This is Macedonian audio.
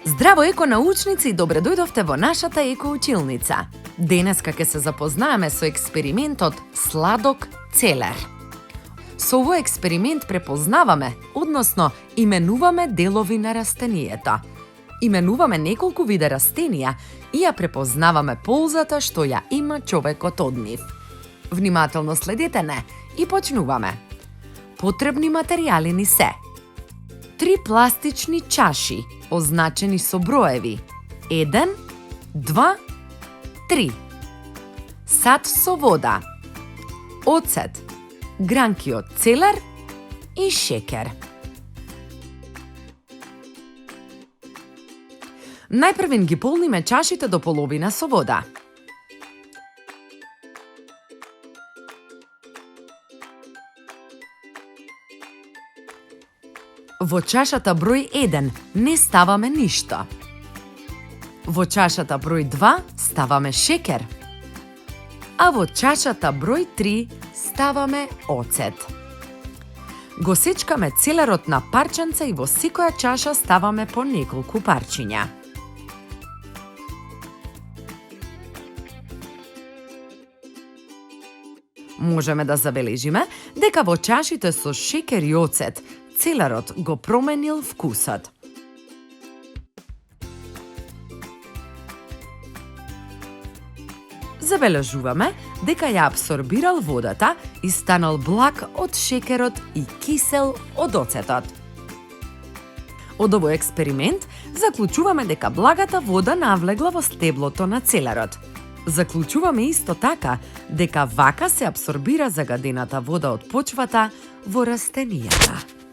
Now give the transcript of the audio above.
Здраво еконаучници и добре дојдовте во нашата екоучилница. Денеска ќе се запознаеме со експериментот Сладок целер. Со овој експеримент препознаваме, односно именуваме делови на растенијата. Именуваме неколку вида растенија и ја препознаваме ползата што ја има човекот од нив. Внимателно следете не и почнуваме. Потребни материјали ни се: 3 пластични чаши, означени со броеви 1, 2, 3. Сад со вода, оцет, гранки од целер и шекер. Најпрвен ги полниме чашите до половина со вода. Во чашата број 1 не ставаме ништо. Во чашата број 2 ставаме шекер. А во чашата број 3 ставаме оцет. Го сечкаме целерот на парченца и во секоја чаша ставаме по неколку парчиња. Можеме да забележиме дека во чашите со шекер и оцет целерот го променил вкусот. Забележуваме дека ја абсорбирал водата и станал благ од шекерот и кисел од оцетот. Од овој експеримент заклучуваме дека благата вода навлегла во стеблото на целерот. Заклучуваме исто така дека вака се абсорбира загадената вода од почвата во растенијата.